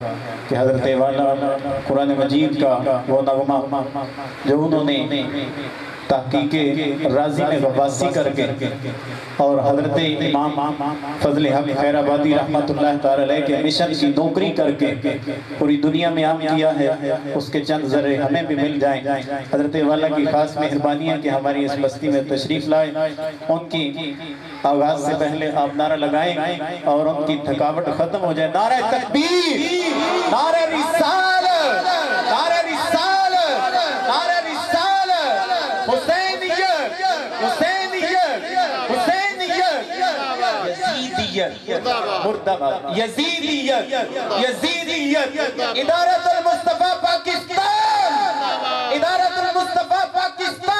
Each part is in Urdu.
کہ حضرت والا قرآن مجید کا وہ نغمہ جو انہوں نے تحقیق رازی میں غواصی کر کے اور حضرت امام فضل حق خیر آبادی رحمت اللہ تعالی علیہ کے مشن کی نوکری کر کے پوری دنیا میں عام کیا ہے، اس کے چند ذرے ہمیں بھی مل جائیں۔ حضرت والا کی خاص مہربانی ہے کہ ہماری اس بستی میں تشریف لائے۔ ان کی آغاز سے پہلے آپ نعرہ لگائیں اور ان کی تھکاوٹ ختم ہو جائے۔ نعرہ تکبیر، نعرہ رسالت، نعرہ رسالت، نعرہ رسالت، حسینیت، حسینیت، حسینیت، یزیدیت، مردباد، یزیدیت، یزیدیت، ادارت المصطفیٰ پاکستان، ادارت المصطفیٰ پاکستان۔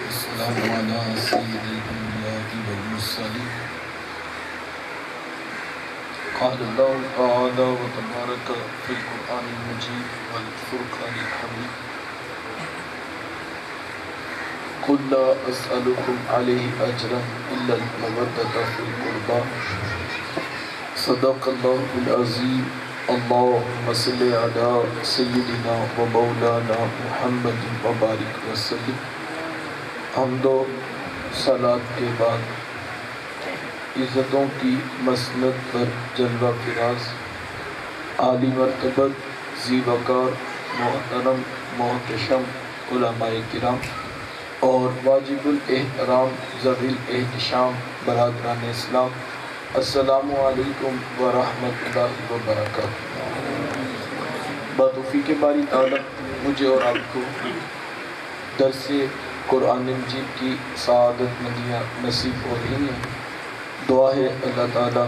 السلام علی سید الانبیاء والمرسلین۔ قال اللہ تعالی و تبارک فی القرآن المجید والفرقان الحمید۔ قل لا اسألکم علیہ اجرا الا المودۃ فی القربى۔ صدق اللہ العظیم۔ اللہم صل علی سیدنا و مولانا محمد و بارک وسلم۔ حمد و صلات کے بعد عزتوں کی مسند پر جلوہ فراز، عالی مرتبت ذی وقار محترم محتشم علماء کرام اور واجب الاحترام ذوی الاحتشام برادران اسلام، السلام علیکم ورحمۃ اللہ وبرکاتہ۔ بتوفیق باری تعالیٰ مجھے اور آپ کو درس قرآن مجید کی سعادت مندیاں نصیب ہو رہی ہیں۔ دعا ہے اللہ تعالیٰ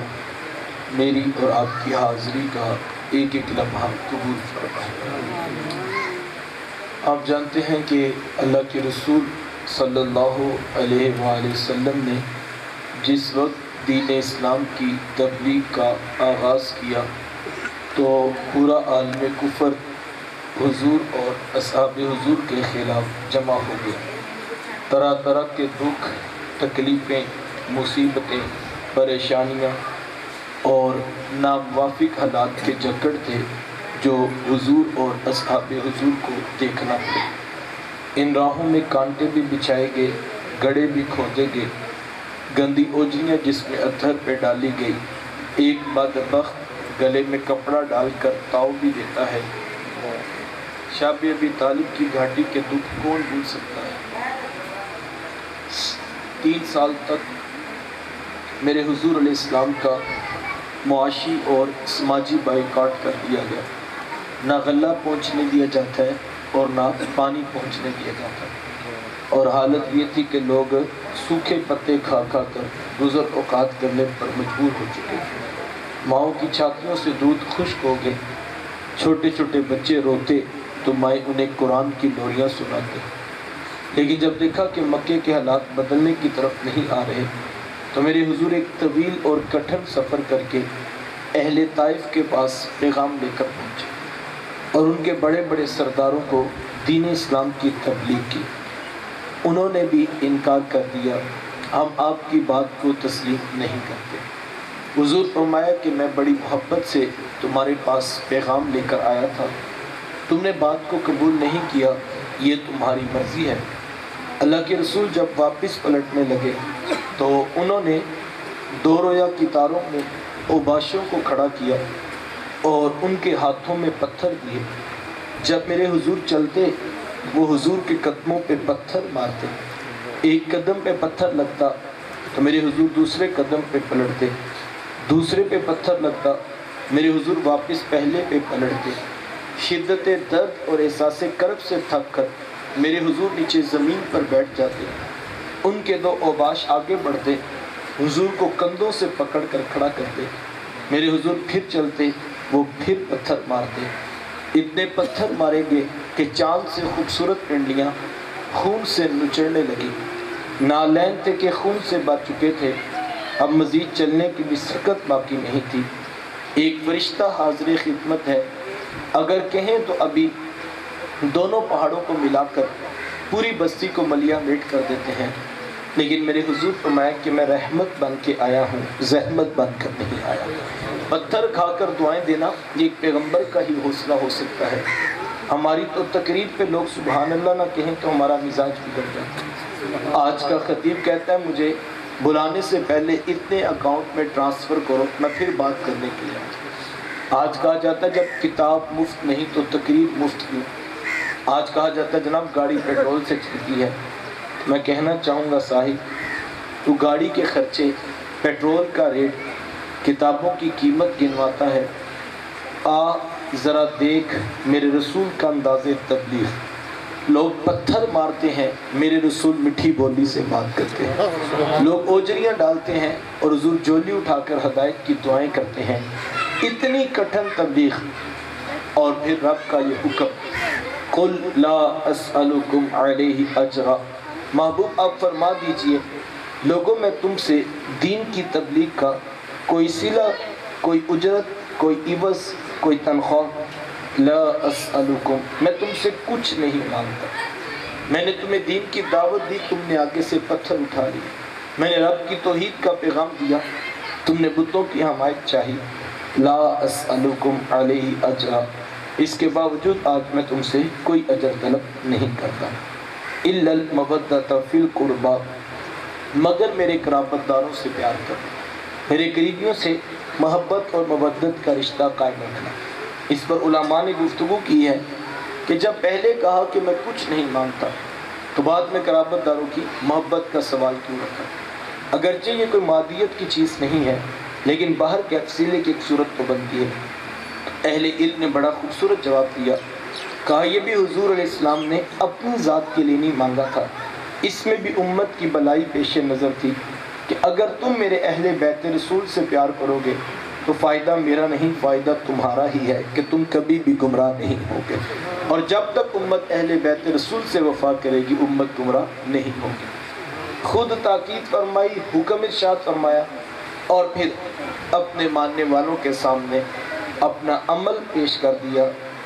میری اور آپ کی حاضری کا ایک ایک لمحہ قبول فرمائے۔ آپ جانتے ہیں کہ اللہ کے رسول صلی اللہ علیہ وآلہ وسلم نے جس وقت دین اسلام کی تبلیغ کا آغاز کیا تو پورا عالم کفر حضور اور اصحاب حضور کے خلاف جمع ہو گیا۔ طرح طرح کے دکھ، تکلیفیں، مصیبتیں، پریشانیاں اور ناموافق حالات کے جکڑ تھے جو حضور اور اصحاب حضور کو دیکھنا پڑے۔ ان راہوں میں کانٹے بھی بچھائے گئے، گڑھے بھی کھودے گئے، گندی اوجھلیاں جس میں اتھر پہ ڈالی گئی۔ ایک بدبخت گلے میں کپڑا ڈال کر تاؤ بھی دیتا ہے۔ شاب ابی طالب کی گھاٹی کے دکھ کون بھول سکتا ہے؟ 3 سال تک میرے حضور علیہ السلام کا معاشی اور سماجی بائیکاٹ کر دیا گیا۔ نہ غلہ پہنچنے دیا جاتا ہے اور نہ پانی پہنچنے دیا جاتا ہے، اور حالت یہ تھی کہ لوگ سوکھے پتے کھا کھا کر گزر اوقات کرنے پر مجبور ہو چکے تھے۔ ماؤں کی چھاتیوں سے دودھ خشک ہو گئے، چھوٹے چھوٹے بچے روتے تو مائیں انہیں قرآن کی لوریاں سناتے۔ لیکن جب دیکھا کہ مکے کے حالات بدلنے کی طرف نہیں آ رہے تو میرے حضور ایک طویل اور کٹھن سفر کر کے اہل طائف کے پاس پیغام لے کر پہنچے اور ان کے بڑے بڑے سرداروں کو دین اسلام کی تبلیغ کی۔ انہوں نے بھی انکار کر دیا، ہم آپ کی بات کو تسلیم نہیں کرتے۔ حضور فرمایا کہ میں بڑی محبت سے تمہارے پاس پیغام لے کر آیا تھا، تم نے بات کو قبول نہیں کیا، یہ تمہاری مرضی ہے۔ اللہ کے رسول جب واپس پلٹنے لگے تو انہوں نے 2 رویا کی تاروں میں اوباشوں کو کھڑا کیا اور ان کے ہاتھوں میں پتھر دیے۔ جب میرے حضور چلتے وہ حضور کے قدموں پہ پتھر مارتے، ایک قدم پہ پتھر لگتا تو میرے حضور دوسرے قدم پہ پلٹتے، دوسرے پہ پتھر لگتا میرے حضور واپس پہلے پہ پلٹتے۔ شدت درد اور احساس کرب سے تھک کر میرے حضور نیچے زمین پر بیٹھ جاتے، ان کے 2 اوباش آگے بڑھتے، حضور کو کندھوں سے پکڑ کر کھڑا کرتے، میرے حضور پھر چلتے، وہ پھر پتھر مارتے۔ اتنے پتھر مارے گئے کہ چاند سے خوبصورت پنڈلیاں خون سے نچڑنے لگی۔ نالین تھے کہ خون سے بچ چکے تھے، اب مزید چلنے کی بھی سکت باقی نہیں تھی۔ ایک فرشتہ حاضر خدمت ہے، اگر کہیں تو ابھی دونوں پہاڑوں کو ملا کر پوری بستی کو ملیا میٹ کر دیتے ہیں، لیکن میرے حضور فرمایا کہ میں رحمت بن کے آیا ہوں، زحمت بن کر نہیں آیا۔ پتھر کھا کر دعائیں دینا یہ ایک پیغمبر کا ہی حوصلہ ہو سکتا ہے۔ ہماری تو تقریر پہ لوگ سبحان اللہ نہ کہیں تو ہمارا مزاج بگڑ جاتا ہے۔ آج کا خطیب کہتا ہے مجھے بلانے سے پہلے اتنے اکاؤنٹ میں ٹرانسفر کرو، میں پھر بات کرنے کے لیے آج کہا جاتا ہے جب کتاب مفت نہیں تو تقریر مفت کیوں؟ آج کہا جاتا ہے جناب گاڑی پیٹرول سے چلتی ہے۔ میں کہنا چاہوں گا صاحب، تو گاڑی کے خرچے، پیٹرول کا ریٹ، کتابوں کی قیمت گنواتا ہے، ذرا دیکھ میرے رسول کا انداز تبلیغ۔ لوگ پتھر مارتے ہیں، میرے رسول مٹھی بولی سے بات کرتے ہیں۔ لوگ اوجریاں ڈالتے ہیں اور حضور جولی اٹھا کر ہدایت کی دعائیں کرتے ہیں۔ اتنی کٹھن تبلیغ، اور پھر رب کا یہ حکم قل لا اسألکم علیہ اجرا، محبوب آپ فرما دیجئے لوگوں میں تم سے دین کی تبلیغ کا کوئی صلہ، کوئی اجرت، کوئی عوض، کوئی تنخواہ، لا اسألکم، میں تم سے کچھ نہیں مانگتا۔ میں نے تمہیں دین کی دعوت دی، تم نے آگے سے پتھر اٹھا لی۔ میں نے رب کی توحید کا پیغام دیا، تم نے بتوں کی حمایت چاہی۔ لا اسألکم علیہ اجرا، اس کے باوجود آج میں تم سے کوئی اجر طلب نہیں کرتا۔ الا المودۃ فی القربى، مگر میرے قرابت داروں سے پیار کرو، میرے قریبیوں سے محبت اور مودت کا رشتہ قائم رکھنا۔ اس پر علماء نے گفتگو کی ہے کہ جب پہلے کہا کہ میں کچھ نہیں مانگتا تو بعد میں قرابت داروں کی محبت کا سوال کیوں رکھا؟ اگرچہ یہ کوئی مادیت کی چیز نہیں ہے، لیکن باہر کے وسیلے کی ایک صورت تو بنتی ہے۔ اہل علم نے بڑا خوبصورت جواب دیا، کہا یہ بھی حضور علیہ السلام نے اپنی ذات کے لیے نہیں مانگا تھا، اس میں بھی امت کی بلائی پیش نظر تھی کہ اگر تم میرے اہل بیت رسول سے پیار کرو گے تو فائدہ میرا نہیں، فائدہ تمہارا ہی ہے کہ تم کبھی بھی گمراہ نہیں ہوگے، اور جب تک امت اہل بیت رسول سے وفا کرے گی امت گمراہ نہیں ہوگی۔ خود تاکید فرمائی، حکم ارشاد فرمایا، اور پھر اپنے ماننے والوں کے سامنے اپنا عمل پیش کر دیا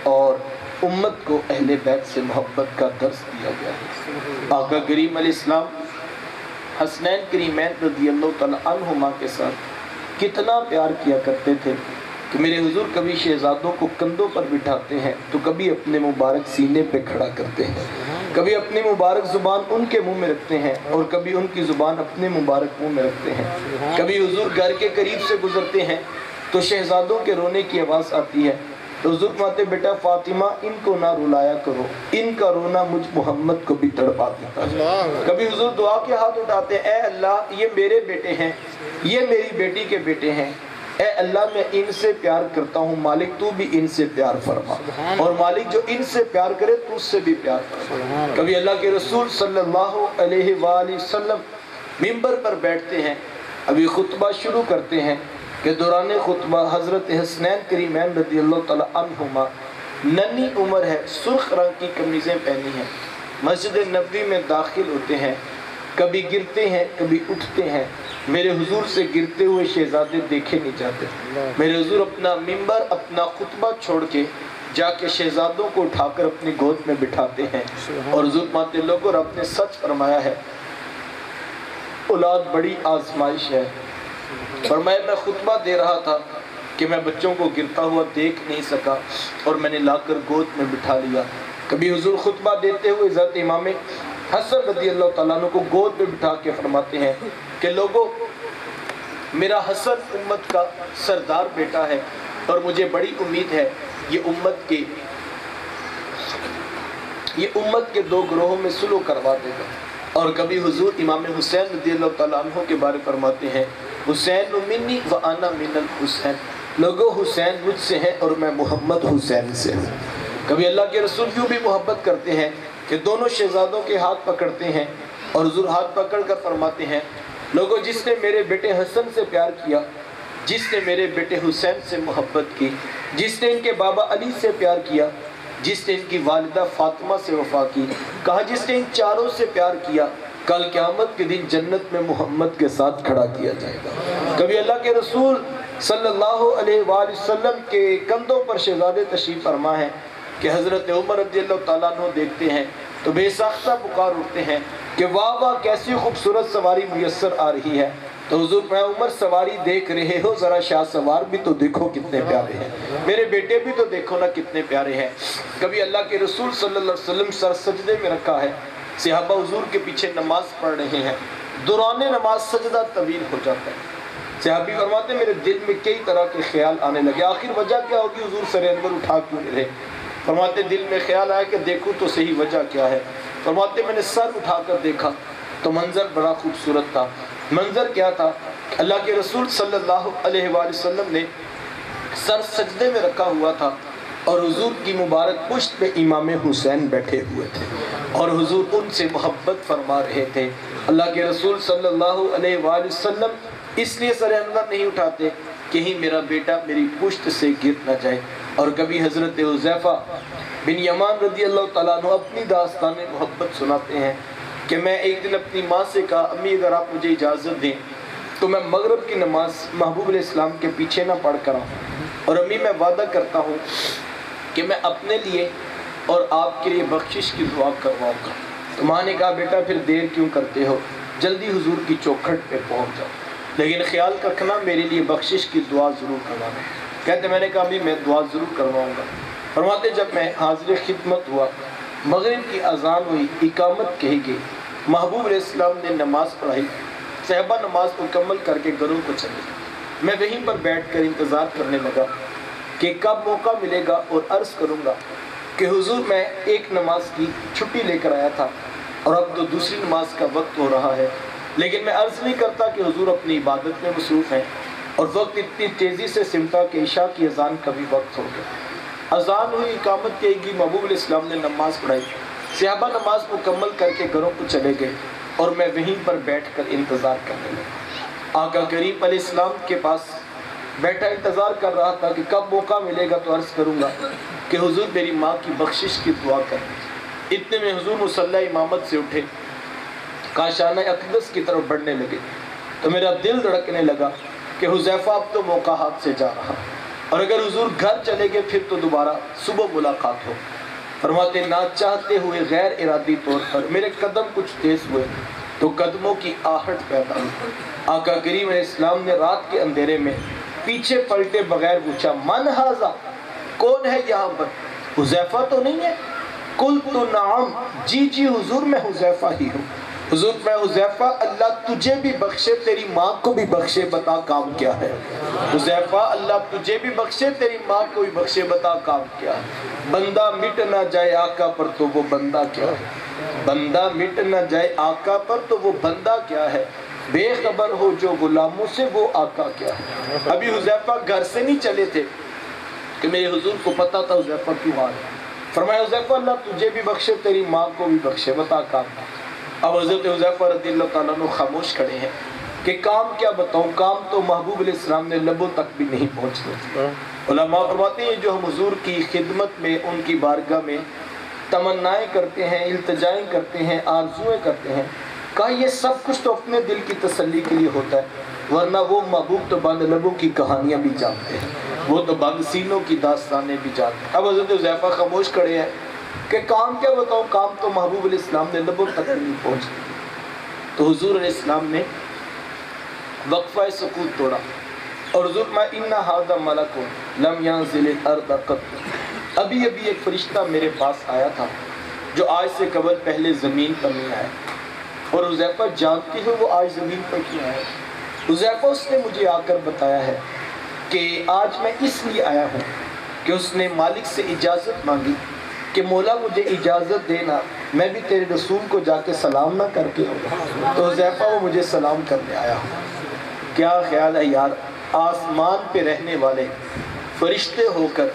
اور امت کو اہل بیت سے محبت کا درس دیا گیا۔ آقا کریم علیہ السلام حسنین کریمین رضی اللہ تعالیٰ عنہما کے ساتھ کتنا پیار کیا کرتے تھے کہ میرے حضور کبھی شہزادوں کو کندھوں پر بٹھاتے ہیں تو کبھی اپنے مبارک سینے پہ کھڑا کرتے ہیں، کبھی اپنی مبارک زبان ان کے منہ میں رکھتے ہیں اور کبھی ان کی زبان اپنے مبارک منہ میں رکھتے ہیں۔ کبھی حضور گھر کے قریب سے گزرتے ہیں تو شہزادوں کے رونے کی آواز آتی ہے تو حضور فرماتے بیٹا فاطمہ ان کو نہ رلایا کرو، ان کا رونا مجھ محمد کو بھی تڑپا دیتا ہے۔ کبھی حضور دعا کے ہاتھ اٹھاتے ہیں، اے اللہ یہ میرے بیٹے ہیں، یہ میری بیٹی کے بیٹے ہیں، اے اللہ میں ان سے پیار کرتا ہوں، مالک تو بھی ان سے پیار فرما، اور مالک جو ان سے پیار کرے تو اس سے بھی پیار فرما۔ کبھی اللہ کے رسول صلی اللہ علیہ وآلہ وسلم ممبر پر بیٹھتے ہیں، ابھی خطبہ شروع کرتے ہیں کہ دوران خطبہ حضرت حسنین کریمین رضی اللہ تعالیٰ عنہما ننھی عمر ہے، سرخ رنگ کی قمیضیں پہنی ہیں، مسجد نبوی میں داخل ہوتے ہیں، کبھی گرتے ہیں کبھی اٹھتے ہیں۔ میرے حضور سے گرتے ہوئے شہزادے دیکھے نہیں جاتے۔ میرے حضور اپنا ممبر، اپنا خطبہ چھوڑ کے جا کے شہزادوں کو اٹھا کر اپنی گود میں بٹھاتے ہیں، اور حضور مانتے لوگوں رب نے سچ فرمایا ہے، اولاد بڑی آزمائش ہے۔ فرمایا میں خطبہ دے رہا تھا کہ میں بچوں کو گرتا ہوا دیکھ نہیں سکا اور میں نے لا کر گود میں بٹھا لیا۔ کبھی حضور خطبہ دیتے ہوئے حضرت امام حسن رضی اللہ تعالیٰ عنہ کو گود میں بٹھا کے فرماتے ہیں کہ لوگوں میرا حسن امت کا سردار بیٹا ہے اور مجھے بڑی امید ہے یہ امت کے دو گروہوں میں صلح کروا دے گا۔ اور کبھی حضور امام حسین رضی اللہ تعالیٰ عنہ کے بارے فرماتے ہیں، حسین منی و انا من الحسین، لوگوں حسین مجھ سے ہیں اور میں محمد حسین سے ہوں۔ کبھی اللہ کے رسول یوں بھی محبت کرتے ہیں کہ دونوں شہزادوں کے ہاتھ پکڑتے ہیں اور حضور ہاتھ پکڑ کر فرماتے ہیں، لوگوں جس نے میرے بیٹے حسن سے پیار کیا، جس نے میرے بیٹے حسین سے محبت کی، جس نے ان کے بابا علی سے پیار کیا، جس نے ان کی والدہ فاطمہ سے وفا کی، کہا جس نے ان چاروں سے پیار کیا کل قیامت کے دن جنت میں محمد کے ساتھ کھڑا کیا جائے گا۔ کبھی اللہ کے رسول صلی اللہ علیہ وآلہ وسلم کے کندھوں پر شہزادے تشریف فرما ہے کہ حضرت عمر رضی اللہ تعالیٰ عنہ دیکھتے ہیں تو بے ساختہ پکار اٹھتے ہیں کہ واہ واہ کیسی خوبصورت سواری میسر آ رہی ہے۔ تو حضور میں عمر سواری دیکھ رہے ہو، ذرا شاہ سوار بھی تو دیکھو کتنے پیارے ہیں، میرے بیٹے بھی تو دیکھو نا کتنے پیارے ہیں۔ کبھی اللہ کے رسول صلی اللہ علیہ وسلم سر سجدے میں رکھا ہے، صحابہ حضور کے پیچھے نماز پڑھ رہے ہیں، دوران نماز سجدہ طویل ہو جاتا ہے۔ صحابی فرماتے میرے دل میں کئی طرح کے خیال آنے لگے، آخر وجہ کیا ہوگی حضور سر انور اٹھا کیوں نہیں رہے؟ فرماتے دل میں خیال آیا کہ دیکھوں تو صحیح وجہ کیا ہے۔ فرماتے میں نے سر اٹھا کر دیکھا تو منظر بڑا خوبصورت تھا۔ منظر کیا تھا؟ اللہ کے رسول صلی اللہ علیہ وآلہ وسلم نے سر سجدے میں رکھا ہوا تھا اور حضور کی مبارک پشت پہ امام حسین بیٹھے ہوئے تھے اور حضور ان سے محبت فرما رہے تھے۔ اللہ کے رسول صلی اللہ علیہ وآلہ وسلم اس لیے سر انور نہیں اٹھاتے کہیں میرا بیٹا میری پشت سے گر نہ جائے۔ اور کبھی حضرت حذیفہ بن یمان رضی اللہ تعالیٰ عنہ اپنی داستان محبت سناتے ہیں کہ میں ایک دن اپنی ماں سے کہا امی اگر آپ مجھے اجازت دیں تو میں مغرب کی نماز محبوب علیہ السلام کے پیچھے نہ پڑھ کر آؤں، اور امی میں وعدہ کرتا ہوں کہ میں اپنے لیے اور آپ کے لیے بخشش کی دعا کرواؤں گا۔ تو ماں نے کہا بیٹا پھر دیر کیوں کرتے ہو، جلدی حضور کی چوکھٹ پہ پہنچ جاؤ، لیکن خیال رکھنا میرے لیے بخشش کی دعا ضرور کروانا۔ کہتے میں نے کہا بھی میں دعا ضرور کرواؤں گا۔ فرماتے جب میں حاضر خدمت ہوا، مغرب کی اذان ہوئی، اقامت کہی گئی، محبوب علیہ السلام نے نماز پڑھائی، صحابہ نماز مکمل کر کے گھروں کو چلے گئے۔ میں وہیں پر بیٹھ کر انتظار کرنے لگا کہ کب موقع ملے گا اور عرض کروں گا کہ حضور میں ایک نماز کی چھٹی لے کر آیا تھا اور اب تو دوسری نماز کا وقت ہو رہا ہے، لیکن میں عرض نہیں کرتا کہ حضور اپنی عبادت میں مصروف ہیں اور وقت اتنی تیزی سے سمٹا کہ عشاء کی اذان کا بھی وقت ہو گیا۔ اذان ہوئی، اقامت کی گئی، محبوب علیہ السلام نے نماز پڑھائی، صحابہ نماز مکمل کر کے گھروں کو چلے گئے اور میں وہیں پر بیٹھ کر انتظار کرنے لگا۔ آقا کریم علیہ السلام کے پاس بیٹھا انتظار کر رہا تھا کہ کب موقع ملے گا تو عرض کروں گا کہ حضور میری ماں کی بخشش کی دعا کریں۔ اتنے میں حضور مصلی امامت سے اٹھے، کاشانہ اقدس کی طرف بڑھنے لگے تو میرا دل دھڑکنے لگا کہ حذیفہ اب تو موقع ہاتھ سے جا رہا، اور اگر حضور گھر چلے گئے پھر تو دوبارہ صبح ملاقات ہو۔ فرماتے نہ چاہتے ہوئے غیر ارادی طور پر میرے قدم کچھ تیز ہوئے تو قدموں کی آہٹ پیدا ہوئی۔ آقا کریم علیہ السلام نے رات کے اندھیرے میں پیچھے پلٹے بغیر پوچھا من ھذا، کون ہے یہاں پر؟ حذیفہ تو نہیں ہے؟ قلت نعم، جی جی حضور میں حذیفہ ہی ہوں۔ حضور میں حذیفہ اللہ تجھے بھی بخشے تیری ماں کو بھی بخشے، بتا کام کیا ہے؟ حذیفہ اللہ تجھے بھی بخشے تیری ماں کو بھی بخشے، بتا کام کیا ہے؟ بندہ مٹ نہ جائے آقا پر تو وہ بندہ کیا ہے؟ بندہ مٹ نہ جائے آقا پر تو وہ بندہ کیا ہے؟ بے خبر ہو جو غلاموں سے وہ آقا کیا ہے؟ ابھی حذیفہ گھر سے نہیں چلے تھے کہ میرے حضور کو پتا تھا حذیفہ کیوں آ رہا ہے۔ فرمایا حذیفہ اللہ تجھے بھی بخشے تیری ماں کو بھی بخشے، بتا کام کیا؟ اب حضرت حذیفہ رضی اللہ تعالیٰ عنہ خاموش کھڑے ہیں کہ کام کیا بتاؤں، کام تو محبوب علیہ السلام نے لبوں تک بھی نہیں پہنچتے۔ علماء فرماتے ہیں جو ہم حضور کی خدمت میں ان کی بارگاہ میں تمنائیں کرتے ہیں، التجائیں کرتے ہیں، آرزویں کرتے ہیں، کہا یہ سب کچھ تو اپنے دل کی تسلی کے لیے ہوتا ہے، ورنہ وہ محبوب تو بند لبوں کی کہانیاں بھی جانتے ہیں، وہ تو بند سینوں کی داستانیں بھی جانتے ہیں۔ اب حضرت حذیفہ خاموش کھڑے ہیں کہ کام کیا بتاؤں، کام تو محبوب علیہ السلام نے لبوں تک نہیں پہنچتے۔ تو حضور علیہ السلام نے وقفہ سکوت توڑا اور حضور میں ان ھذا ملک لم ينزل الارض قط، ابھی ابھی ایک فرشتہ میرے پاس آیا تھا جو آج سے قبل پہلے زمین پر نہیں آیا۔ اور حذیفہ جانتے ہو وہ آج زمین پر کیوں آیا؟ حذیفہ اس نے مجھے آ کر بتایا ہے کہ آج میں اس لیے آیا ہوں کہ اس نے مالک سے اجازت مانگی کہ مولا مجھے اجازت دینا میں بھی تیرے رسول کو جا کے سلام نہ کر کے آؤں، تو حذیفہ وہ مجھے سلام کرنے آیا ہوں۔ کیا خیال ہے یار، آسمان پہ رہنے والے فرشتے ہو کر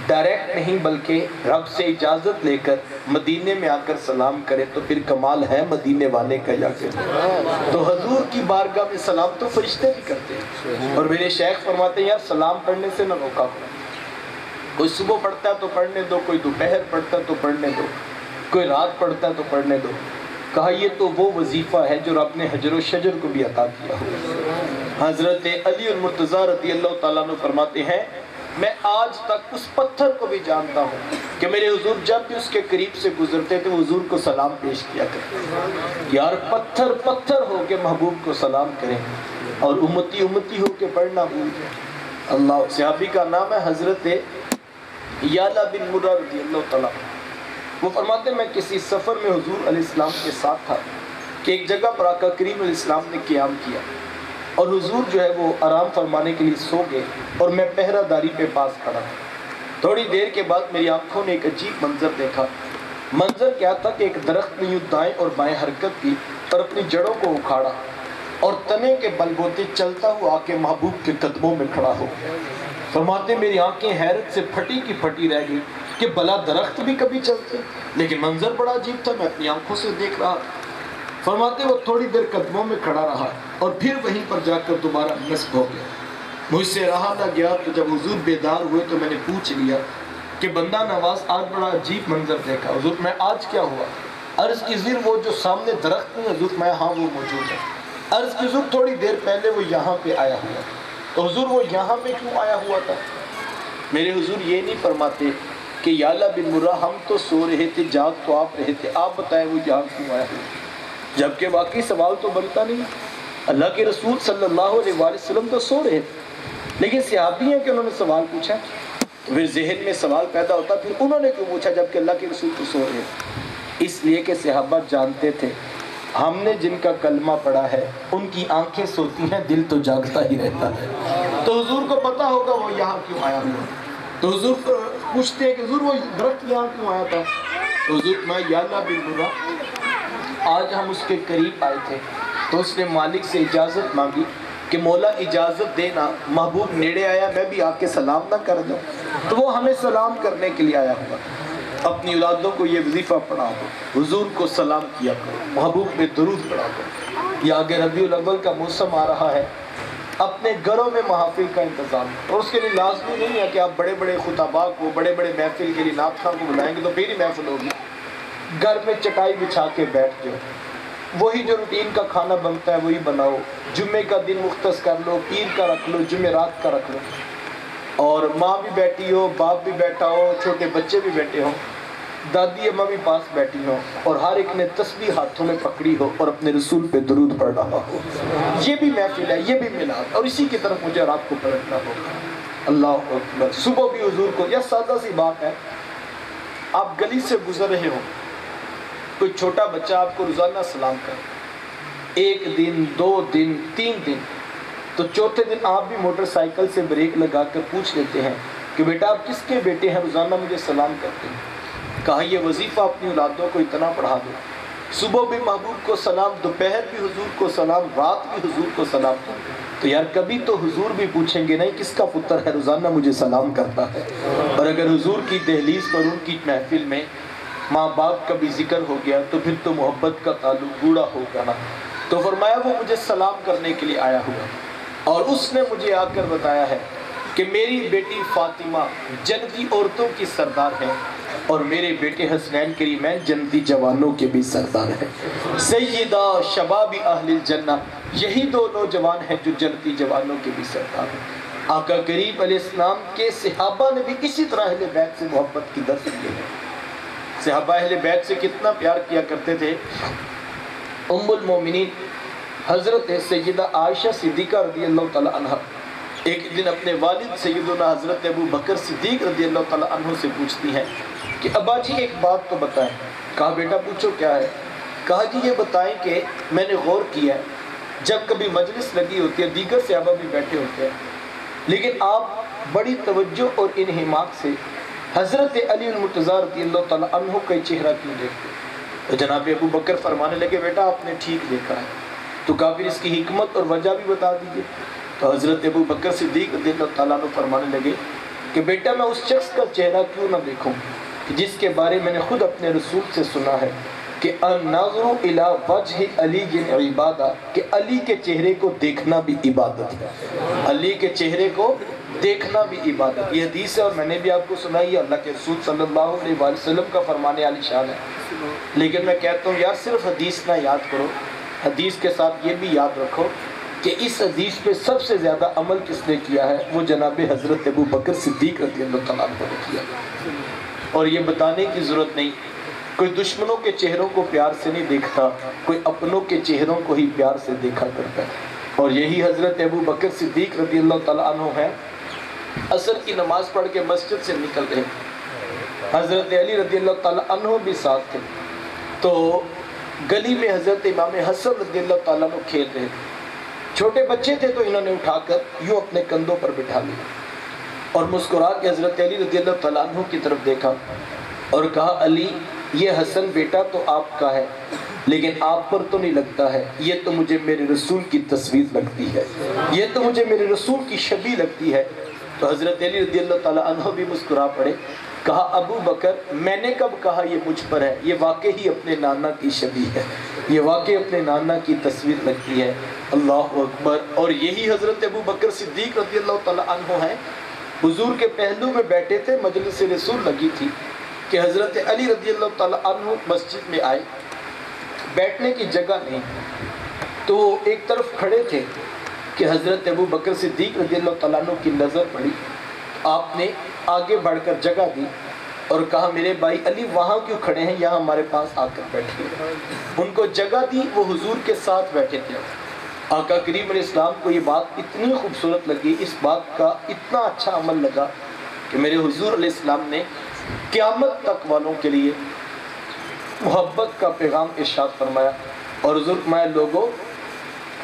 ڈائریکٹ نہیں بلکہ رب سے اجازت لے کر مدینے میں آ کر سلام کرے تو پھر کمال ہے مدینے والے کا یا کہ تو حضور کی بارگاہ میں سلام تو فرشتے بھی کرتے ہیں۔ اور میرے شیخ فرماتے ہیں یار سلام پڑھنے سے نہ روکا کرو، کوئی صبح پڑھتا ہے تو پڑھنے دو، کوئی دوپہر پڑھتا ہے تو پڑھنے دو، کوئی رات پڑھتا ہے تو پڑھنے دو، کہا یہ تو وہ وظیفہ ہے جو رب نے حجر و شجر کو بھی عطا کیا ہوا۔ حضرت علی المرتضیٰ رضی اللہ تعالیٰ عنہ فرماتے ہیں میں آج تک اس پتھر کو بھی جانتا ہوں کہ میرے حضور جب بھی اس کے قریب سے گزرتے تھے وہ حضور کو سلام پیش کیا کرتے۔ یار پتھر پتھر ہو کے محبوب کو سلام کریں اور امتی امتی ہو کے پڑھنا بھول جائیں۔ اللہ، صحابی کا نام ہے حضرت یعلا بن مرہ رضی اللہ تعالیٰ۔ وہ فرماتے ہیں میں کسی سفر میں حضور علیہ السلام کے ساتھ تھا کہ ایک جگہ پر آقا کریم علیہ السلام نے قیام کیا اور حضور جو ہے وہ آرام فرمانے کے لیے سو گئے اور میں پہرہ داری پہ پاس کھڑا تھا۔ تھوڑی دیر کے بعد میری آنکھوں نے ایک عجیب منظر دیکھا۔ منظر کیا تھا کہ ایک درخت نے یوں دائیں اور بائیں حرکت کی اور اپنی جڑوں کو اکھاڑا اور تنے کے بل بوتے چلتا ہوا آ کے محبوب کے قدموں میں کھڑا ہو گیا۔ فرماتے میری آنکھیں حیرت سے پھٹی کی پھٹی رہ گئی کہ بلا درخت بھی کبھی چلتے، لیکن منظر بڑا عجیب تھا، میں اپنی آنکھوں سے دیکھ رہا تھا۔ فرماتے وہ تھوڑی دیر قدموں میں کھڑا رہا اور پھر وہیں پر جا کر دوبارہ نصب ہو گیا۔ مجھ سے رہا نہ گیا تو جب حضور بیدار ہوئے تو میں نے پوچھ لیا کہ بندہ نواز آج بڑا عجیب منظر دیکھا۔ حضور میں آج کیا ہوا؟ عرض کی زیر وہ جو سامنے درخت نہیں حضور میں ہاں وہ موجود ہے۔ عرض کی حضور تھوڑی دیر پہلے وہ یہاں پہ آیا ہوا، تو حضور وہ یہاں پہ کیوں آیا ہوا تھا؟ میرے حضور یہ نہیں فرماتے کہ یعلا بن مرہ ہم تو سو رہے تھے، جاگ تو آپ رہے تھے، آپ بتائیں وہ یہاں کیوں آیا ہوا؟ جبکہ واقعی سوال تو بنتا نہیں۔ اللہ کے رسول صلی اللہ علیہ وسلم تو سو رہے تھے، لیکن صحابی ہیں کہ انہوں نے سوال پوچھا، تو پھر ذہن میں سوال پیدا ہوتا پھر انہوں نے کیوں پوچھا جبکہ اللہ کے رسول تو سو رہے تھے؟ اس لیے کہ صحابہ جانتے تھے ہم نے جن کا کلمہ پڑھا ہے ان کی آنکھیں سوتی ہیں، دل تو جاگتا ہی رہتا ہے۔ تو حضور کو پتا ہوگا وہ یہاں کیوں آیا ہوا۔ تو حضور پوچھتے ہیں کہ حضور وہ درخت یہاں کیوں آیا تھا؟ تو حضور میں یعلا بن مرہ آج ہم اس کے قریب آئے تھے تو اس نے مالک سے اجازت مانگی کہ مولا اجازت دینا، محبوب نیڑے آیا میں بھی آ کے سلام نہ کر دوں، تو وہ ہمیں سلام کرنے کے لیے آیا ہوا۔ اپنی اولادوں کو یہ وظیفہ پڑھا دو، حضور کو سلام کیا کرو، محبوب پہ درود پڑھا دو۔ یہ آگے ربیع الاول کا موسم آ رہا ہے، اپنے گھروں میں محافل کا انتظام، اور اس کے لیے لازمی نہیں ہے کہ آپ بڑے بڑے خطباء کو، بڑے بڑے محفل کے لیے نعت خواں کو بلائیں گے تو پھر ہی محفل ہوگی۔ گھر میں چٹائی بچھا کے بیٹھ جاؤ، وہی جو روٹین کا کھانا بنتا ہے وہی بناؤ، جمعے کا دن مختص کر لو، پیر کا رکھ لو، جمعرات کا رکھ لو، اور ماں بھی بیٹھی ہو، باپ بھی بیٹھا ہو، چھوٹے بچے بھی بیٹھے ہوں، دادی اماں بھی پاس بیٹھی ہوں، اور ہر ایک نے تسبیح ہاتھوں میں پکڑی ہو اور اپنے رسول پہ درود پڑھ رہا ہو۔ یہ بھی محفل ہے، یہ بھی میلاد، اور اسی کی طرف مجھے اور آپ کو پلٹنا ہوگا۔ اللہ اکبر۔ صبح بھی حضور کو، یہ سادہ سی بات ہے، آپ گلی سے گزر رہے ہو، کوئی چھوٹا بچہ آپ کو روزانہ سلام کرے، ایک دن، 2 دن، 3 دن، تو چوتھے دن آپ بھی موٹر سائیکل سے بریک لگا کر پوچھ لیتے ہیں کہ بیٹا آپ کس کے بیٹے ہیں، روزانہ مجھے سلام کرتے ہیں۔ کہا یہ وظیفہ اپنی اولادوں کو اتنا پڑھا دو، صبح بھی محبوب کو سلام، دوپہر بھی حضور کو سلام، رات بھی حضور کو سلام، تو یار کبھی تو حضور بھی پوچھیں گے نہیں کس کا پتر ہے روزانہ مجھے سلام کرتا ہے۔ اور اگر حضور کی دہلیز پر ان کی محفل میں ماں باپ کا بھی ذکر ہو گیا تو پھر تو محبت کا تعلق گوڑا ہوگا نا۔ تو فرمایا وہ مجھے سلام کرنے کے لیے آیا ہوا، اور اس نے مجھے آ کر بتایا ہے کہ میری بیٹی فاطمہ جنتی عورتوں کی سردار ہے اور میرے بیٹے حسنین کریمین جنتی جوانوں کے بھی سردار ہیں، سیدہ شباب اہل الجنہ، یہی 2 نوجوان ہیں جو جنتی جوانوں کے بھی سردار ہیں۔ آقا کریم علیہ السلام کے صحابہ نے بھی اسی طرح اہل بیت سے محبت کی درس دی ہے۔ صحابہ اہل بیت سے کتنا پیار کیا کرتے تھے۔ ام المومنین حضرت سیدہ عائشہ صدیقہ رضی اللہ تعالی عنہ ایک دن اپنے والد سیدنا حضرت ابو بکر صدیق رضی اللہ تعالی عنہ سے پوچھتی ہیں کہ ابا جی ایک بات تو بتائیں۔ کہا بیٹا پوچھو کیا ہے؟ کہا جی یہ بتائیں کہ میں نے غور کیا ہے جب کبھی مجلس لگی ہوتی ہے دیگر صحابہ بھی بیٹھے ہوتے ہیں، لیکن آپ بڑی توجہ اور انہماک سے حضرت علی المرتضیٰ رضی اللہ تعالیٰ عنہ کا چہرہ کیوں دیکھتے؟ تو جناب ابو بکر فرمانے لگے بیٹا آپ نے ٹھیک دیکھا ہے، تو کہا پھر اس کی حکمت اور وجہ بھی بتا دیجیے۔ تو حضرت ابو بکر صدیق رضی اللہ تعالیٰ عنہ فرمانے لگے کہ بیٹا میں اس شخص کا چہرہ کیوں نہ دیکھوں جس کے بارے میں نے خود اپنے رسول سے سنا ہے کہ النظر الی وجہ علی عبادہ، کہ علی کے چہرے کو دیکھنا بھی عبادت ہے، علی کے چہرے کو دیکھنا بھی عبادت۔ یہ حدیث ہے اور میں نے بھی آپ کو سنائی ہے، اللہ کے رسول صلی اللہ علیہ وآلہ وسلم کا فرمان عالی شان ہے۔ لیکن میں کہتا ہوں یار صرف حدیث نہ یاد کرو، حدیث کے ساتھ یہ بھی یاد رکھو کہ اس حدیث پہ سب سے زیادہ عمل کس نے کیا ہے، وہ جناب حضرت ابو بکر صدیق رضی اللہ تعالیٰ عنہ نے کیا۔ اور یہ بتانے کی ضرورت نہیں، کوئی دشمنوں کے چہروں کو پیار سے نہیں دیکھتا، کوئی اپنوں کے چہروں کو ہی پیار سے دیکھا کرتا ہے۔ اور یہی حضرت ابو بکر صدیق رضی اللہ تعالیٰ عنہ ہے، عصر کی نماز پڑھ کے مسجد سے نکل رہے، حضرت علی رضی اللہ تعالیٰ عنہ بھی ساتھ تھے، تو گلی میں حضرت امام حسن رضی اللہ تعالیٰ عنہ کھیل رہے تھے، چھوٹے بچے تھے تو انہوں نے اٹھا کر یوں اپنے کندھوں پر بٹھا لیا اور مسکرا کے حضرت علی رضی اللہ تعالیٰ عنہ کی طرف دیکھا اور کہا علی یہ حسن بیٹا تو آپ کا ہے لیکن آپ پر تو نہیں لگتا ہے، یہ تو مجھے میرے رسول کی تصویر لگتی ہے، یہ تو مجھے میرے رسول کی شبیہ لگتی ہے۔ تو حضرت علی رضی اللہ تعالیٰ عنہ بھی مسکرا پڑے، کہا ابو بکر میں نے کب کہا یہ مجھ پر ہے، یہ واقعی اپنے نانا کی شبیہ ہے، یہ واقعی اپنے نانا کی تصویر لگتی ہے۔ اللہ اکبر۔ اور یہی حضرت ابو بکر صدیق رضی اللہ تعالیٰ عنہ ہیں، حضور کے پہلو میں بیٹھے تھے، مجلس رسول لگی تھی کہ حضرت علی رضی اللہ تعالیٰ عنہ مسجد میں آئے، بیٹھنے کی جگہ نہیں تو ایک طرف کھڑے تھے کہ حضرت ابو بکر صدیق رضی اللہ تعالیٰ عنہ کی نظر پڑی، آپ نے آگے بڑھ کر جگہ دی اور کہا میرے بھائی علی وہاں کیوں کھڑے ہیں، یہاں ہمارے پاس آ کر بیٹھے۔ ان کو جگہ دی، وہ حضور کے ساتھ بیٹھے تھے۔ آقا کریم علیہ السلام کو یہ بات اتنی خوبصورت لگی، اس بات کا اتنا اچھا عمل لگا کہ میرے حضور علیہ السلام نے قیامت تک والوں کے لیے محبت کا پیغام ارشاد فرمایا اور حضور فرمایا لوگوں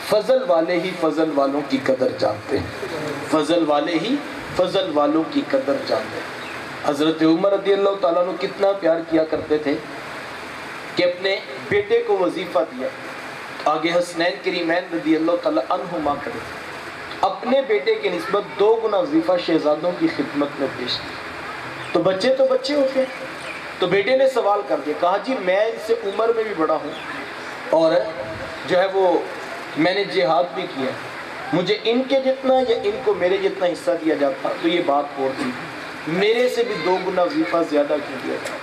فضل والے ہی فضل والوں کی قدر جانتے ہیں، فضل والے ہی فضل والوں کی قدر جانتے ہیں۔ حضرت عمر رضی اللہ تعالیٰ عنہ کتنا پیار کیا کرتے تھے کہ اپنے بیٹے کو وظیفہ دیا، آگے حسنین کریمین رضی اللہ تعالیٰ عنہما کرے، اپنے بیٹے کی نسبت 2 گنا وظیفہ شہزادوں کی خدمت میں پیش کیا۔ تو بچے ہوتے ہیں، تو بیٹے نے سوال کر دیا، کہا جی میں ان سے عمر میں بھی بڑا ہوں اور جو ہے وہ میں نے جہاد بھی کیا، مجھے ان کے جتنا یا ان کو میرے جتنا حصہ دیا جاتا تو یہ بات اور تھی، میرے سے بھی 2 گنا وظیفہ زیادہ کیوں دیا جاتا۔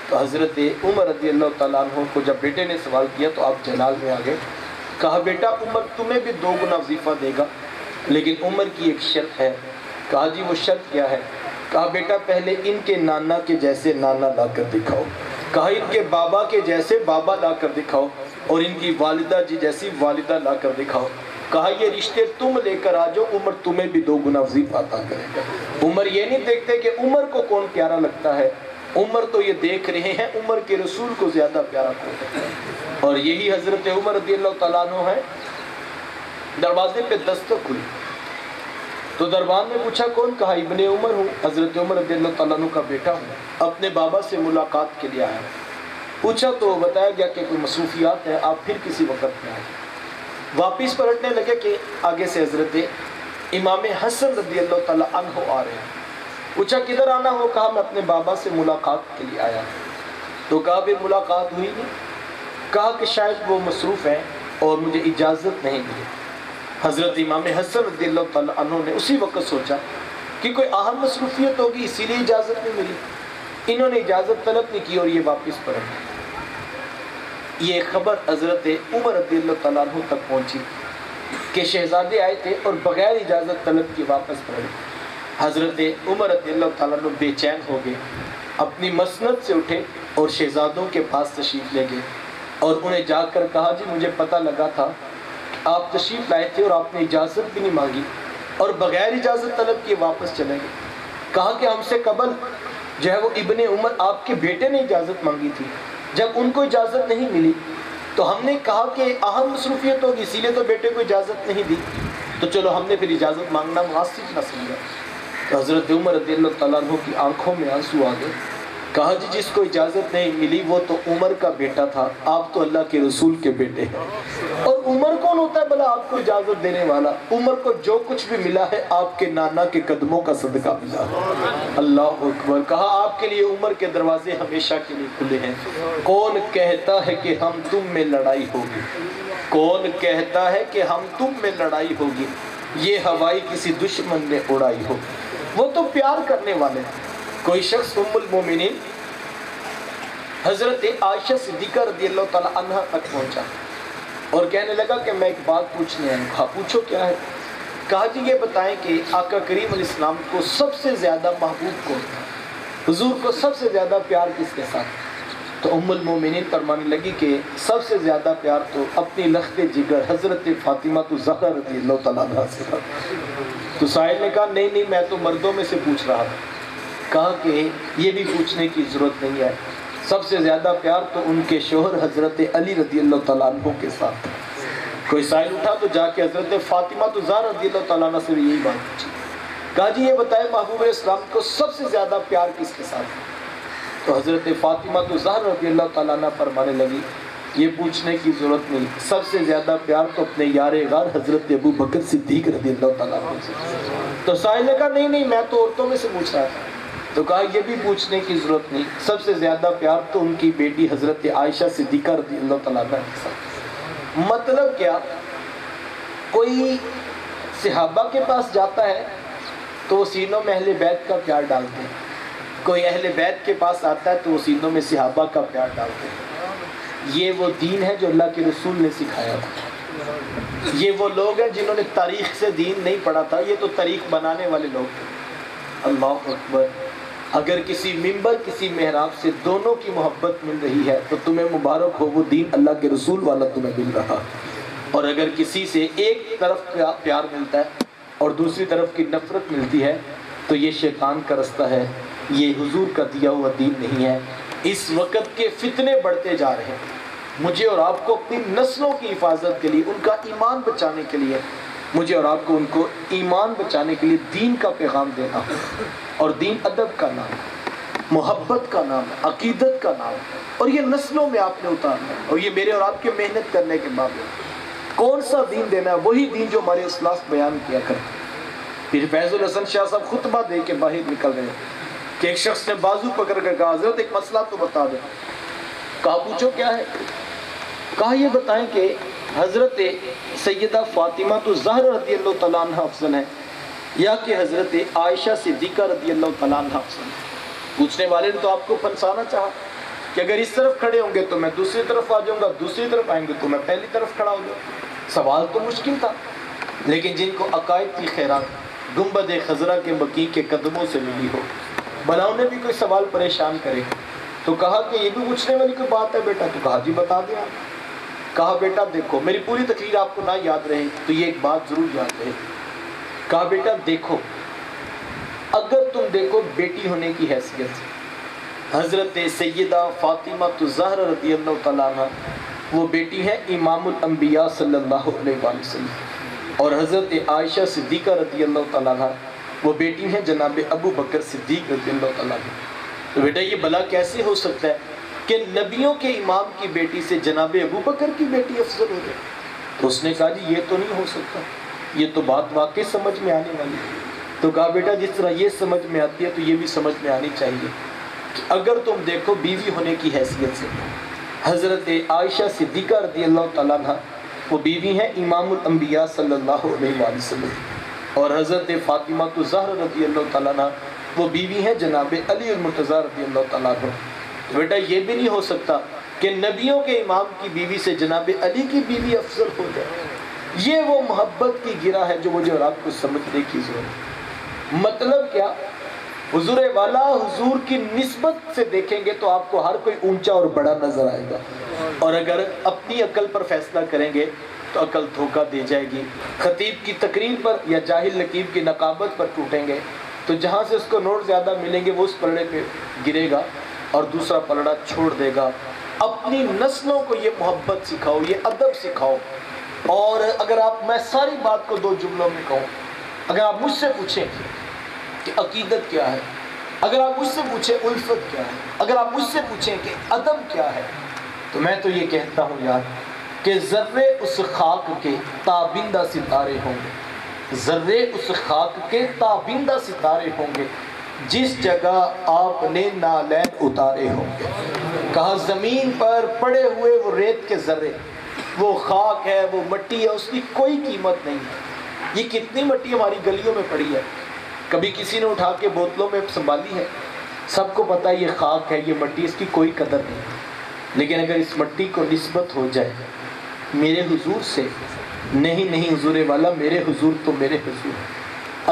تو حضرت عمر رضی اللہ تعالیٰ عنہ کو جب بیٹے نے سوال کیا تو آپ جلال میں آ گئے، کہا بیٹا عمر تمہیں بھی 2 گنا وظیفہ دے گا لیکن عمر کی ایک شرط ہے۔ کہا جی وہ شرط کیا ہے؟ کہا بیٹا پہلے ان کے نانا کے جیسے نانا لا کر دکھاؤ، کہا ان کے بابا کے جیسے بابا لا کر دکھاؤ اور ان کی والدہ جی جیسی والدہ لا کر دکھاؤ، کہا یہ رشتے تم لے کر آ جاؤ، عمر تمہیں بھی 2 گنا وظیفہ عطا کرے گا۔ عمر یہ نہیں دیکھتے کہ عمر کو کون پیارا لگتا ہے، عمر تو یہ دیکھ رہے ہیں عمر کے رسول کو زیادہ پیارا کون ہے۔ اور یہی حضرت عمر رضی اللہ تعالیٰ عنہ ہے، دروازے پہ دستک ہوئی تو دربان نے پوچھا کون؟ کہا ابن عمر ہوں، حضرت عمر رضی اللہ تعالیٰ عنہ کا بیٹا ہوں، اپنے بابا سے ملاقات کے لیے آیا۔ پوچھا تو بتایا گیا کہ کوئی مصروفیات ہیں، آپ پھر کسی وقت میں آئیں۔ واپس پلٹنے لگے کہ آگے سے حضرت امام حسن رضی اللہ تعالیٰ عنہ آ رہے ہیں۔ پوچھا کدھر آنا ہو؟ کہا میں اپنے بابا سے ملاقات کے لیے آیا۔ تو کہا پھر ملاقات ہوئی نہیں؟ کہا کہ شاید وہ مصروف ہیں اور مجھے اجازت نہیں ملی۔ حضرت امام حسن رضی اللہ تعالیٰ عنہ نے اسی وقت سوچا کہ کوئی اہم مصروفیت ہوگی اسی لیے اجازت نہیں ملی، انہوں نے اجازت طلب نہیں کی اور یہ واپس پلٹ گئے۔ یہ خبر حضرت عمر رضی اللہ تعالیٰ عنہ تک پہنچی کہ شہزادے آئے تھے اور بغیر اجازت طلب کی واپس پلٹ گئے۔ حضرت عمر رضی اللہ تعالیٰ عنہ بے چین ہو گئے، اپنی مسند سے اٹھے اور شہزادوں کے پاس تشریف لے گئے اور انہیں جا کر کہا جی مجھے پتہ لگا تھا آپ تشریف لائے تھے اور آپ نے اجازت بھی نہیں مانگی اور بغیر اجازت طلب کیے واپس چلے گئے۔ کہا کہ ہم سے قبل جو ہے وہ ابن عمر آپ کے بیٹے نے اجازت مانگی تھی، جب ان کو اجازت نہیں ملی تو ہم نے کہا کہ اہم مصروفیت ہوگی اسی لیے تو بیٹے کو اجازت نہیں دی، تو چلو ہم نے پھر اجازت مانگنا مناسب نہ سمجھا۔ تو حضرت عمر رضی اللہ تعالیٰ عنہ کی آنکھوں میں آنسو آ گئے کہا جی جس کو اجازت نہیں ملی وہ تو عمر کا بیٹا تھا، آپ تو اللہ کے رسول کے بیٹے ہیں۔ اور عمر کون ہوتا ہے بھلا آپ کو اجازت دینے والا؟ عمر کو جو کچھ بھی ملا ہے آپ کے نانا کے قدموں کا صدقہ ملا ہے۔ اللہ اکبر۔ کہا آپ کے لیے عمر کے دروازے ہمیشہ کے لیے کھلے ہیں۔ کون کہتا ہے کہ ہم تم میں لڑائی ہوگی؟ کون کہتا ہے کہ ہم تم میں لڑائی ہوگی؟ یہ ہوائی کسی دشمن نے اڑائی ہوگی۔ وہ تو پیار کرنے والے ہیں۔ کوئی شخص ام المومنین حضرت عائشہ صدیقہ رضی اللہ تعالی عنہ تک پہنچا اور کہنے لگا کہ میں ایک بات پوچھنے آیا ہوں۔ کہا پوچھو کیا ہے؟ کہا جی یہ بتائیں کہ آقا کریم علیہ السلام کو سب سے زیادہ محبوب کون تھا؟ حضور کو سب سے زیادہ پیار کس کے ساتھ؟ تو ام المومنین فرمانے لگی کہ سب سے زیادہ پیار تو اپنی لخت جگر حضرت فاطمہ الزہرا رضی اللہ تعالیٰ عنہا سے تھا۔ تو سائل نے کہا نہیں میں تو مردوں میں سے پوچھ رہا تھا۔ کہا کہ یہ بھی پوچھنے کی ضرورت نہیں ہے، سب سے زیادہ پیار تو ان کے شوہر حضرت علی رضی اللہ تعالیٰ عنہ کے ساتھ۔ کوئی سائل اٹھا تو جا کے حضرت فاطمہ الزہرا رضی اللہ تعالیٰ عنہ سے بھی یہی بات پوچھی۔ کہا جی یہ بتائے محبوب اسلام کو سب سے زیادہ پیار کس کے ساتھ؟ تو حضرت فاطمہ الزہرا رضی اللہ تعالیٰ عنہ فرمانے لگی یہ پوچھنے کی ضرورت نہیں، سب سے زیادہ پیار تو اپنے یار غار حضرت ابو بکر صدیق رضی اللہ تعالیٰ عنہ سے۔ تو سائل نے کہا نہیں میں تو عورتوں میں سے پوچھ رہا تھا۔ تو کہا یہ بھی پوچھنے کی ضرورت نہیں، سب سے زیادہ پیار تو ان کی بیٹی حضرت عائشہ صدیقہ رضی اللہ تعالیٰ عنہ کے ساتھ۔ مطلب کیا؟ کوئی صحابہ کے پاس جاتا ہے تو وہ سینوں میں اہل بیت کا پیار ڈالتے ہیں، کوئی اہل بیت کے پاس آتا ہے تو وہ سینوں میں صحابہ کا پیار ڈالتے ہیں۔ یہ وہ دین ہے جو اللہ کے رسول نے سکھایا تھا۔ یہ وہ لوگ ہیں جنہوں نے تاریخ سے دین نہیں پڑھا تھا، یہ تو تاریخ بنانے والے لوگ تھے۔ اللہ اکبر۔ اگر کسی ممبر کسی محراب سے دونوں کی محبت مل رہی ہے تو تمہیں مبارک ہو، وہ دین اللہ کے رسول والا تمہیں مل رہا۔ اور اگر کسی سے ایک طرف کا پیار ملتا ہے اور دوسری طرف کی نفرت ملتی ہے تو یہ شیطان کا رستہ ہے، یہ حضور کا دیا ہوا دین نہیں ہے۔ اس وقت کے فتنے بڑھتے جا رہے ہیں، مجھے اور آپ کو اپنی نسلوں کی حفاظت کے لیے، ان کا ایمان بچانے کے لیے، مجھے اور آپ کو ان کو ایمان بچانے کے لیے دین کا پیغام دینا ہے۔ اور دین ادب کا نام ہے، محبت کا نام ہے، عقیدت کا نام ہے، اور یہ نسلوں میں آپ نے اتارنا ہے۔ اور یہ میرے اور آپ کے محنت کرنے کے باوجود کون سا دین دینا ہے؟ وہی دین جو ہمارے اسلاف بیان کیا کرتے۔ پھر فیض الحسن شاہ صاحب خطبہ دے کے باہر نکل رہے ہیں کہ ایک شخص نے بازو پکڑ کر کہا حضرت ایک مسئلہ تو بتا دیں۔ کہا پوچھو کیا ہے؟ کہا یہ بتائیں کہ حضرت سیدہ فاطمہ الزہرا رضی اللہ تعالیٰ عنہ افضل ہیں یا کہ حضرت عائشہ صدیقہ رضی اللہ تعالیٰ عنہ افضل ہیں؟ پوچھنے والے نے تو آپ کو پھنسانا چاہا کہ اگر اس طرف کھڑے ہوں گے تو میں دوسری طرف آ جاؤں گا، دوسری طرف آئیں گے تو میں پہلی طرف کھڑا ہو جاؤں۔ سوال تو مشکل تھا، لیکن جن کو عقائد کی خیرات گنبد خضرا کے بقیع کے قدموں سے ملی ہو، بھلا انہیں بھی کوئی سوال پریشان کرے۔ تو کہا کہ یہ بھی پوچھنے والی کوئی بات ہے بیٹا؟ تو کہا جی بتا دیا۔ کہا بیٹا دیکھو، میری پوری تقریر آپ کو نہ یاد رہے تو یہ ایک بات ضرور یاد رہے۔ کہا بیٹا دیکھو، اگر تم دیکھو بیٹی ہونے کی حیثیت سے حضرت سیدہ فاطمہ الزہرا رضی اللہ تعالیٰ عنہ وہ بیٹی ہے امام الانبیاء صلی اللہ علیہ وآلہ وسلم، اور حضرت عائشہ صدیقہ رضی اللہ تعالیٰ عنہ وہ بیٹی ہیں جناب ابو بکر صدیق رضی اللہ تعالیٰ عنہ۔ تو بیٹا یہ بھلا کیسے ہو سکتا ہے کہ نبیوں کے امام کی بیٹی سے جناب ابو بکر کی بیٹی افضل ہو جائے؟ تو اس نے کہا جی یہ تو نہیں ہو سکتا، یہ تو بات واقعی سمجھ میں آنے والی ہے۔ تو کہا بیٹا جس طرح یہ سمجھ میں آتی ہے تو یہ بھی سمجھ میں آنی چاہیے کہ اگر تم دیکھو بیوی ہونے کی حیثیت سے حضرت عائشہ صدیقہ رضی اللہ تعالیٰ عنہ وہ بیوی ہیں امام الانبیاء صلی اللہ علیہ وآلہ وسلم، اور حضرت فاطمہ الزہرا رضی اللہ تعالیٰ عنہ وہ بیوی ہیں جناب علی المرتضیٰ رضی اللہ تعالیٰ عنہ۔ بیٹا یہ بھی نہیں ہو سکتا کہ نبیوں کے امام کی بیوی سے جناب علی کی بیوی افضل ہو جائے۔ یہ وہ محبت کی گرہ ہے جو مجھے اور آپ کو سمجھنے کی ضرورت ہے۔ مطلب کیا؟ حضور والا حضور کی نسبت سے دیکھیں گے تو آپ کو ہر کوئی اونچا اور بڑا نظر آئے گا، اور اگر اپنی عقل پر فیصلہ کریں گے تو عقل دھوکہ دے جائے گی۔ خطیب کی تقریر پر یا جاہل لقیب کی نقابت پر ٹوٹیں گے تو جہاں سے اس کو نوٹ زیادہ ملیں گے وہ اس پلڑے پہ گرے گا اور دوسرا پلڑا چھوڑ دے گا۔ اپنی نسلوں کو یہ محبت سکھاؤ، یہ ادب سکھاؤ۔ اور اگر آپ، میں ساری بات کو دو جملوں میں کہوں، اگر آپ مجھ سے پوچھیں کہ عقیدت کیا ہے، اگر آپ مجھ سے پوچھیں الفت کیا ہے، اگر آپ مجھ سے پوچھیں کہ ادب کیا ہے، تو میں تو یہ کہتا ہوں یار کہ ذرے اس خاک کے تابندہ ستارے ہوں گے، ذرے اس خاک کے تابندہ ستارے ہوں گے جس جگہ آپ نے نالین اتارے ہوں گے۔ کہا زمین پر پڑے ہوئے وہ ریت کے ذرے، وہ خاک ہے، وہ مٹی ہے، اس کی کوئی قیمت نہیں ہے۔ یہ کتنی مٹی ہماری گلیوں میں پڑی ہے، کبھی کسی نے اٹھا کے بوتلوں میں سنبھالی ہے؟ سب کو پتہ ہے یہ خاک ہے، یہ مٹی، اس کی کوئی قدر نہیں۔ لیکن اگر اس مٹی کو نسبت ہو جائے میرے حضور سے، نہیں حضور والا، میرے حضور تو میرے حضور،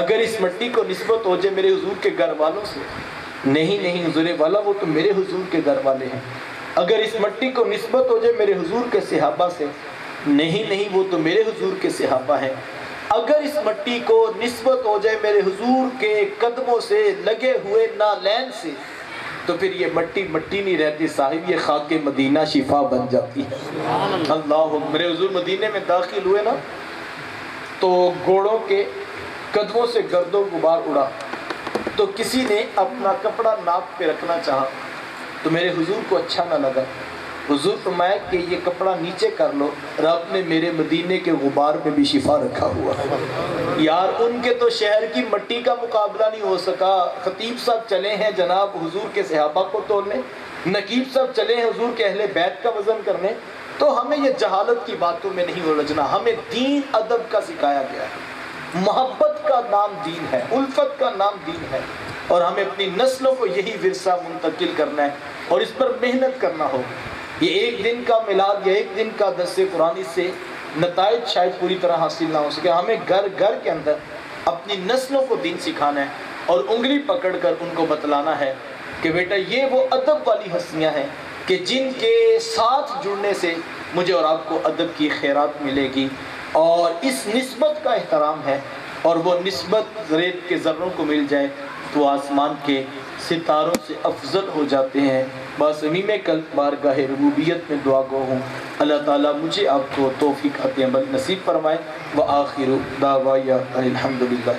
اگر اس مٹی کو نسبت ہو جائے میرے حضور کے گھر والوں سے، نہیں حضور والا، وہ تو میرے حضور کے گھر والے ہیں، اگر اس مٹی کو نسبت ہو جائے میرے حضور کے صحابہ سے، نہیں وہ تو میرے حضور کے صحابہ ہیں، اگر اس مٹی کو نسبت ہو جائے میرے حضور کے قدموں سے لگے ہوئے نالین سے، تو پھر یہ مٹی نہیں رہتی صاحب، یہ خاک مدینہ شفا بن جاتی ہے۔ اللہ، میرے حضور مدینے میں داخل ہوئے نا تو گھوڑوں کے قدموں سے گرد و غبار اڑا، تو کسی نے اپنا کپڑا ناپ پہ رکھنا چاہا تو میرے حضور کو اچھا نہ لگا، حضور فرمایا کہ یہ کپڑا نیچے کر لو، رب نے میرے مدینے کے غبار میں بھی شفا رکھا ہوا ہے۔ یار ان کے تو شہر کی مٹی کا مقابلہ نہیں ہو سکا، خطیب صاحب چلے ہیں جناب حضور کے صحابہ کو تولنے، نقیب صاحب چلے ہیں حضور کے اہل بیت کا وزن کرنے، تو ہمیں یہ جہالت کی باتوں میں نہیں الجھنا، ہمیں دین ادب کا سکھایا گیا ہے، محبت کا نام دین ہے، الفت کا نام دین ہے، اور ہمیں اپنی نسلوں کو یہی ورثہ منتقل کرنا ہے اور اس پر محنت کرنا ہوگا۔ یہ ایک دن کا میلاد یا ایک دن کا درس قرآن سے نتائج شاید پوری طرح حاصل نہ ہو سکے، ہمیں گھر گھر کے اندر اپنی نسلوں کو دین سکھانا ہے اور انگلی پکڑ کر ان کو بتلانا ہے کہ بیٹا یہ وہ ادب والی ہستیاں ہیں کہ جن کے ساتھ جڑنے سے مجھے اور آپ کو ادب کی خیرات ملے گی، اور اس نسبت کا احترام ہے، اور وہ نسبت ریت کے ذروں کو مل جائے تو آسمان کے ستاروں سے افضل ہو جاتے ہیں۔ بس امیم قلب بارگاہ ربوبیت میں دعا گو ہوں، اللہ تعالیٰ مجھے آپ کو توفیق عمل نصیب فرمائے۔ وآخر دعوایا الحمدللہ۔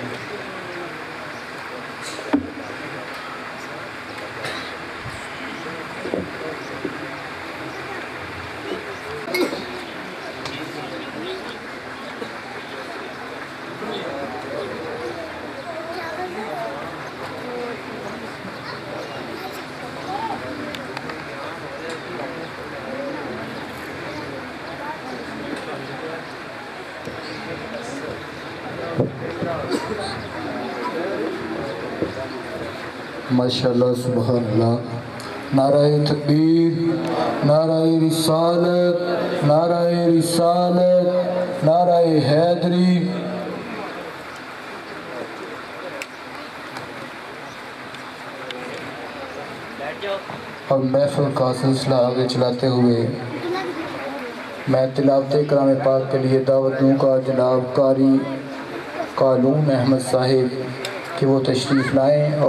ماشاءاللہ، سبحان اللہ، نعرہ تکبیر، نعرہ رسالت، نعرہ رسالت، نعرہ حیدری۔ اور محفل کا سلسلہ آگے چلاتے ہوئے میں تلاوت کلام پاک کے لیے دعوت دوں گا جناب قاری قالون احمد صاحب کہ وہ تشریف لائیں اور